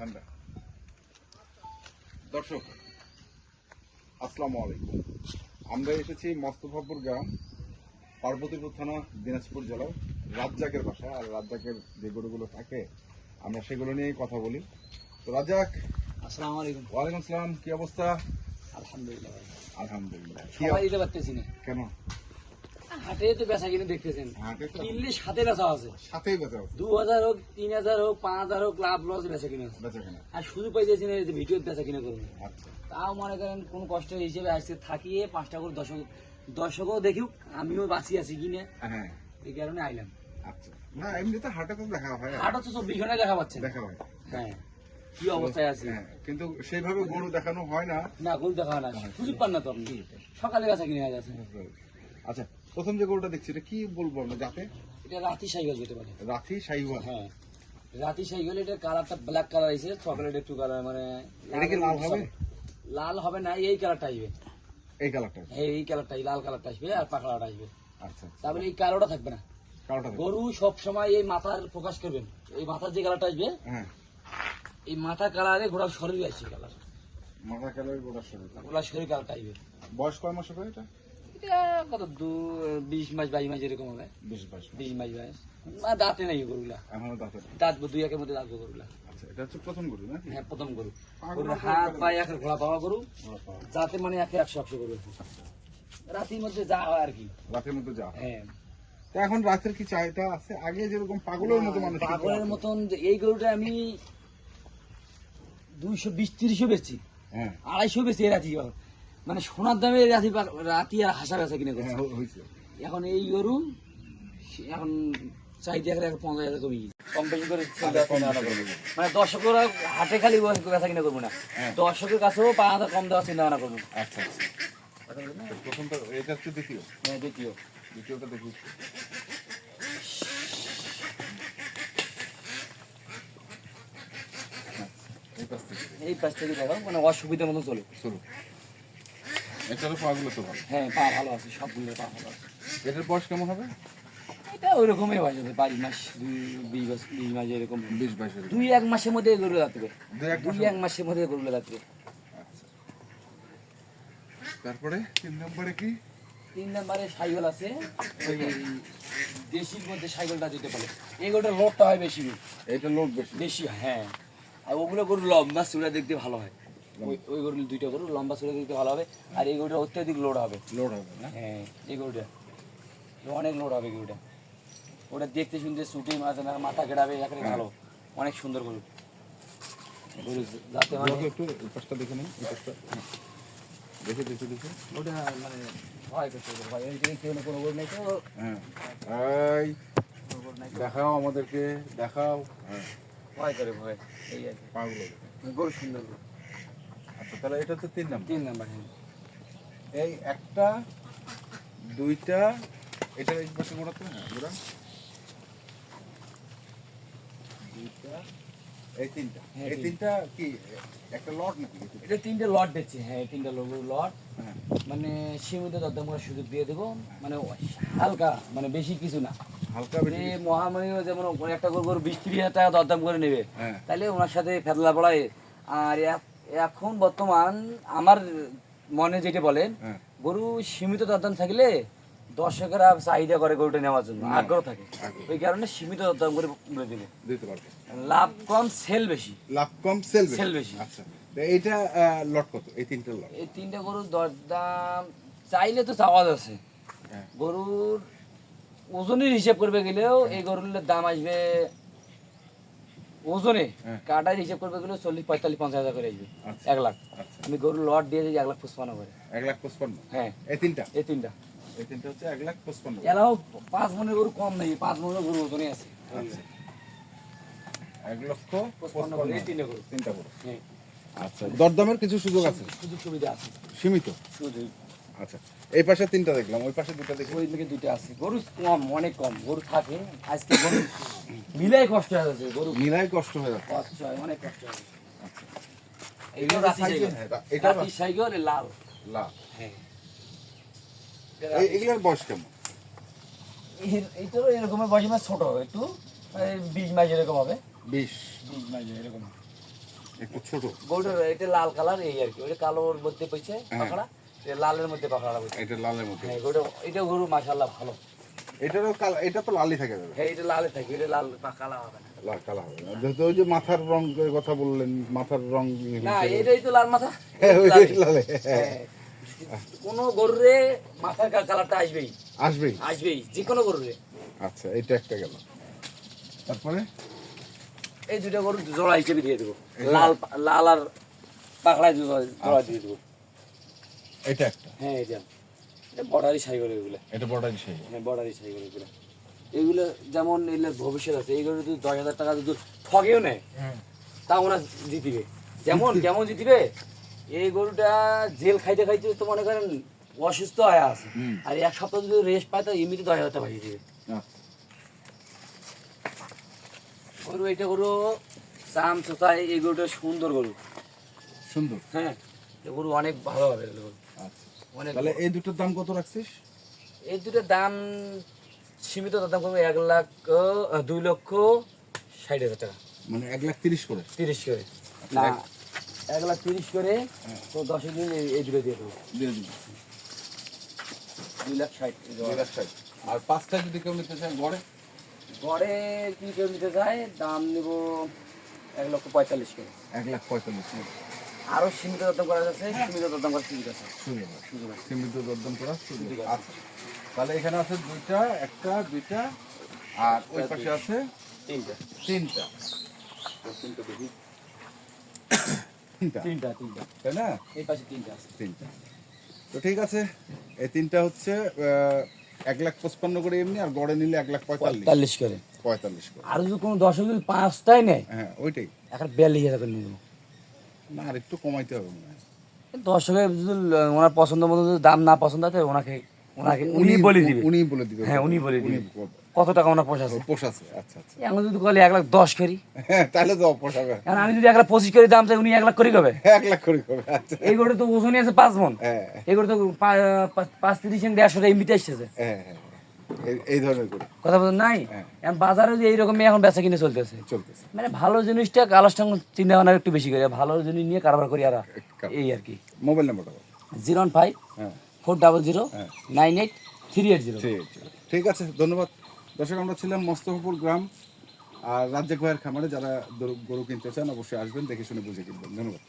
ঠান্ডা। দর্শক আসসালামু আলাইকুম। আমরা এসেছি মোস্তফাপুর গ্রাম, পার্বতীপুর থানা, দিনাজপুর জেলার রাজ্জাকের বাসায়। আর রাজ্জাকের যে গরুগুলো থাকে আমরা সেগুলো নিয়েই কথা বলি। তো রাজ্জাক, আসসালামু আলাইকুম। ওয়ালাইকুম আসসালাম, কি অবস্থা? আলহামদুলিল্লাহ। আলহামদুলিল্লাহ। সবাই দিতে পারতেছি না, কেন? হাটে তো বেচা কিনে দেখতেছেন, হাটে তো কিনলে সাথে বেচা আছে, সাথেই বেচা হচ্ছে, 2000 হোক 3000 হোক 5000 হোক, লাভ লস বেচা কিনে আছে। বেচা কেনা। আর শুধু পাইতেছি না ভিডিও বেচা কিনে করবো। আচ্ছা, তাও মনে করেন কোন কষ্ট হিসেবে আজকে থাকিয়ে 5টা করে দর্শকও দেখুক আমিও বাঁচি আছি কিনে, হ্যাঁ এই কারণে আইলাম। আচ্ছা। না এমনিতে হাটে তো দেখা হয়, হাট হচ্ছে 24 ঘন্টায় দেখা পাচ্ছে। দেখা হয়। হ্যাঁ, কি অবস্থায় আছে। হ্যাঁ, কিন্তু সেইভাবে গরু দেখানো হয় না। না গোল দেখা হয় না, সুযোগ পান না তো আপনি, সকালে বেচা কিনে হয়ে গেছে। আচ্ছা, প্রথম যে গরুটা দেখছি এটা কি বলবো আমরা, যাতে এটা রাতি সাইকেল যেতে পারে। রাথি শাহিওয়াল। হ্যাঁ, রাতি সাইকেল, এটা কালারটা ব্ল্যাক কালার আছে, চকলেট একটু কালার, মানে এটা কি লাল হবে? লাল হবে না, এই কালারটা আসবে, এই কালারটা। এই কালারটাই, লাল কালারটা আসবে আর পাকলাটা আসবে। আচ্ছা, তারপরে এই কালোটা থাকবে না। কালোটা দেখো। গরু সব সময় এই মাথার ফোকাস করবেন, এই মাথার যে কালারটা আসবে, হ্যাঁ, এই মাথা কালারে ঘোড়ার শরীর আসছে কালার, মাথা কালার গোড়ার শরীর। ঘোড়ার শরীর কালারটা আসবে। বয়স কয় মাস হবে এটা? এটা কত 20 মাস 22 মাস এরকম হবে, 20-22 মাস। 20 মাস বয়স। দাঁতে নাই গরুগুলা, এখনো দাঁতে নেই। দাঁতবো 2-1 মধ্যে দাঁতবো গরুগুলা। আচ্ছা, এটা হচ্ছে প্রথম গরু নাকি? হ্যাঁ, প্রথম গরু। পাগুলো গরুর তো হাত একবারে- পায়ে একের ঘোড়া পাওয়া গরু, ওরা পাওয়া। যাতে মানে 100 গরু রাতির মধ্যে যা হয় আর কি। রাতের মধ্যে যা হয়। হ্যাঁ, তা এখন রাতের কি চাহিদা আছে? আগে যেরকম পাগলের মতো মানুষ ছিল, পাগলের মতন এই গরুটা আমি 220-30 বেচছি, হ্যাঁ 250 বেচছি এই রাতি। মানে সোনার দামে এই রাতি আর হাসা বেচা কিনে করছে। হ্যাঁ হয়েছে। এখন এই গরু এখন চাহিদা করে 50,000 কমে গেছে, কম বেশি করে চিন্তা ভাবনা করবো। মানে দর্শকরা হাটে খালি বেচা কিনে করবো না, হ্যাঁ। দর্শকের কাছেও 5,000 কম দেওয়ার চিন্তা ভাবনা করবো। আচ্ছা আচ্ছা। প্রথমটা এটা হচ্ছে দ্বিতীয়, হ্যাঁ, দ্বিতীয়। দ্বিতীয়টা দেখি। এই পাশ থেকে এই পাশ থেকে দেখো, মানে অসুবিধার মতো চলে। শুরু। এটারও পাগুলো তো ভালো। হ্যাঁ, পা ভালো আছে, সবগুলো পা ভালো আছে। এটার বয়স কেমন হবে? এটা ওই রকমই হয়ে যাবে, 22 মাস 20 মাস এরকম। 20-22 2-1 মাসের মধ্যে গরু রাখবে, 2-1 মাসের মধ্যে গরু রাখবে। আচ্ছা। তারপরে 3 নম্বরে কি? 3 নম্বরে সাইকেল আছে, ওই দেশির মধ্যে সাইকেলটা দিতে পারে। এই গরুটা লোডটা হয় বেশি এটা লোড বেশি। বেশি, হ্যাঁ। আর ওগুলো গরু লম্বা চূড়া দেখতে ভালো হয়, ওই গরু 2টা গরু লম্বা চূড়া দেখতে ভালো হবে। আর এই গরুটা অত্যাধিক লোড হবে। লোড হবে না? হ্যাঁ, এই গরুটা অনেক লোড হবে গরুটা। ওটা দেখতে শুনতে ছুটি মাথা কেড়াবে, এখানে ভালো, অনেক সুন্দর গরু। গরু যাতে মানে দেখো একটু এই পাশটা দেখে নিন, এই পাশটা দেখে দেখে দেখে। ওটা মানে ভয় করতে হবে, ভয় এই যে কেউ না কোনো গরু নেই তো, হ্যাঁ এই কোনো গরু নাই তো, দেখাও আমাদেরকে, দেখাও। হ্যাঁ, ভয় করে ভয়, এই আর কি। পাগুলো। গরু সুন্দর গরু। আচ্ছা, তাহলে এটা হচ্ছে 3 নম্বর। 3 নাম্বার। হ্যাঁ, এই একটা, দুইটা, এটার এই পাশে গোড়া তো, হ্যাঁ গোড়া, দুইটা, এই তিনটা। হ্যাঁ, এই তিনটা কি একটা লট নাকি? এটা 3টে লট দিচ্ছি। হ্যাঁ, 3টা লট, হ্যাঁ মানে সীমিত দরদাম করার সুযোগ দিয়ে দেবো, মানে হালকা, মানে বেশি কিছু না। হালকা যে বেশি। মহামারীও যেমন একটা গরু 20-30 হাজার টাকা দরদাম করে নেবে, হ্যাঁ তাহলে ওনার সাথে ফেদলা পড়ায়। আর এখন বর্তমান আমার মনে যেটা বলেন, হ্যাঁ গরু সীমিত দরদাম থাকলে দর্শকেরা চাহিদা করে গরুটা নেওয়ার জন্য, আগ্রহ থাকে। আগ্রহ। ওই কারণে সীমিত দরদাম করে বলে দেবে, দিতে পারবে। লাভ কম সেল বেশি। লাভ কম, সেল সেল বেশি। আচ্ছা, তো এইটা লট কত? এই তিনটা লট? এই 3টে গরুর দরদাম চাইলে তো চাওয়া আছে, হ্যাঁ গরুর ওজনের হিসাব করবে গেলেও এই গরুর দাম আসবে ওজনে, হ্যাঁ। কাটার হিসাব করবে গেলেও 40-45-50 হাজার করে আসবে। আচ্ছা 1 লাখ। আচ্ছা। আমি গরুর লট দিয়ে দিই 1,55,000 করে। 1,55,000। হ্যাঁ, এই তিনটা, এই 3টা। এই তিনটা হচ্ছে 1,55,000। এলাও 5 মনের গরু কম নেই, 5 মনের গরু ওজনে আছে। আচ্ছা, 1,55,000 করে এই 3টে গরু। তিনটা করে। হ্যাঁ, আচ্ছা, দরদামের কিছু সুযোগ আছে? সুযোগ সুবিধা আছে, সীমিত। সুযোগ। আচ্ছা, এই পাশে তিনটা দেখলাম, ওই পাশে দুটো দেখি। ওই দিকে 2টা আছে, গরু কম, অনেক কম গরু থাকে। আজকে গরু মিলাই কষ্ট হয়ে যাচ্ছে, গরু মিলাই কষ্ট হয়ে যাচ্ছে। কষ্ট হয়, অনেক কষ্ট হয়। আচ্ছা, এইগুলো রাতি সাইকেল, সাইকেল, হ্যাঁ, এটা রাতি সাইকেল লাল। লাভ। হ্যাঁ, এগুলোর বয়স কেমন? এইটারও এরকমের বয়স, ছোট একটু, 20 মাস এরকম হবে, 20 20 মাস এরকম। একটু ছোট। গরুটার এটা লাল কালার এই আর কি, ওইটা কালোর মধ্যে পড়ছে পাখড়া, এটা লালের মধ্যে পাখড়া পড়ছে। এটা লালের মধ্যে। হ্যাঁ গরুটা, এটা গরু মাশাআল্লাহ ভালো। এটা তো লালই থাকে দাদা। হ্যাঁ এটা লালে থাকে, এটা লাল কালা হবে না। লাল কালা হবে না। যেহেতু ওই যে মাথার রঙের কথা বললেন, মাথার রং না এটাই তো লাল মাথা। হ্যাঁ ওই লালই। লালে। হ্যাঁ। কোন গরুরে মাথার কালারটা আসবেই আসবেই। আসবেই, যে কোনো গরুরে। আচ্ছা এটা একটা গেল, তারপরে এই দুটো গরু জোড়া হিসেবে দিয়ে দেবো, লাল লাল আর পাখড়ায় জোড়া দিয়ে দেবো। এটা একটা, হ্যাঁ এটা বর্ডারি সাই গরু এগুলো। এটা বর্ডারি সেই। হ্যাঁ বর্ডারি সাই গরু এগুলো। এগুলো যেমন এগুলোর ভবিষ্যৎ আছে, এই গরু যদি 10,000 টাকা যদি ঠগেও নেয় তা ওরা জিতিবে। যেমন কেমন জিতিবে, এই গরুটা জেল খাইতে খাইতে তো মনে করেন অসুস্থ হয়ে আছে, আর এক সপ্তাহ যদি রেস্ট পায় তো এমনিতে 10,000 টাকা পাঠিয়ে দিবে। গরু এটা গরু চাম চোচাই, এই গরুটা সুন্দর গরু। সুন্দর। হ্যাঁ এই গরু অনেক ভালো হবে এগুলো গরু। আচ্ছা অনেক। তাহলে এই দুটোর দাম কত রাখছিস? এই দুটোর দাম সীমিত দাম করবো 2,60,000 টাকা। মানে 1,30,000 করে। 30 করে না, 1,30,000 করে তো 10 দিন এই দুটো দিয়ে দেবো। দিয়ে দিবি 2,60,000। 2,60,000। আর পাঁচটা যদি কেউ নিতে চায় গড়ে? গড়ে কি কেউ নিতে চায় দাম নেব 1,45,000 করে। 1,45,000। আরো সীমিত দরদাম করা যাচ্ছে, সীমিত দরদাম করার সুযোগ আছে। সুযোগ আছে। সীমিত দরদাম করা সুযোগ আছে। তাহলে এখানে আছে দুইটা, একটা, দুইটা, আর ওই পাশে আছে তিনটা। তিনটা। তিনটা, তিনটা তাই না? এই পাশে তিনটা আছে। তিনটা। তো ঠিক আছে, এই তিনটা হচ্ছে 1,55,000 করে এমনি, আর গড়ে নিলে 1,45,000। 45 করে। 45 করে। আর যদি কোনো দর্শক যদি 5টাই নেয় হ্যাঁ ওইটাই। এখন 42,000 করে নিয়ে দেবো। না আর একটু কমাইতে হবে মনে হয়। দর্শকের যদি ওনার পছন্দ মতো যদি দাম না পছন্দ হয় ওনাকে উনি বলে দিবে। উনি বলে দিবে। হ্যাঁ উনি বলে দিবে বলবে। কত টাকা ওনার পোষাছে। পোষাছে। আচ্ছা আচ্ছা। এখন যদি বলে 1,10,000 করি, হ্যাঁ তাহলে তো পোষাবে। এখন আমি যদি 1,25,000 করে দাম চাই উনি 1,00,000 করি কবে? 1,00,000 করে হবে। আচ্ছা। এই গরু তো ওজনই আছে 5 মণ। হ্যাঁ এই গরু তো 5-30 150 এমনিতে আসতেছে। হ্যাঁ হ্যাঁ, এই ধরনের করে কথা বলতে নাই। হ্যাঁ। এখন বাজারে যে এইরকমই এখন বেচা কিনে চলতেছে। চলতেছে। মানে ভালো জিনিসটা কালারটা চিন্তা ভাবনা একটু বেশি করে ভালো জিনিস নিয়ে কারবার করি আর এই আর কি। মোবাইল নাম্বারটা বল। 015 হ্যাঁ 400 হ্যাঁ 98 380। ঠিক আছে, ধন্যবাদ। দর্শক আমরা ছিলাম মোস্তফাপুর গ্রাম আর রাজ্জাক ভাইয়ের খামারে। যারা গরু কিনতে চান অবশ্যই আসবেন, দেখে শুনে বুঝে কিনবেন। ধন্যবাদ।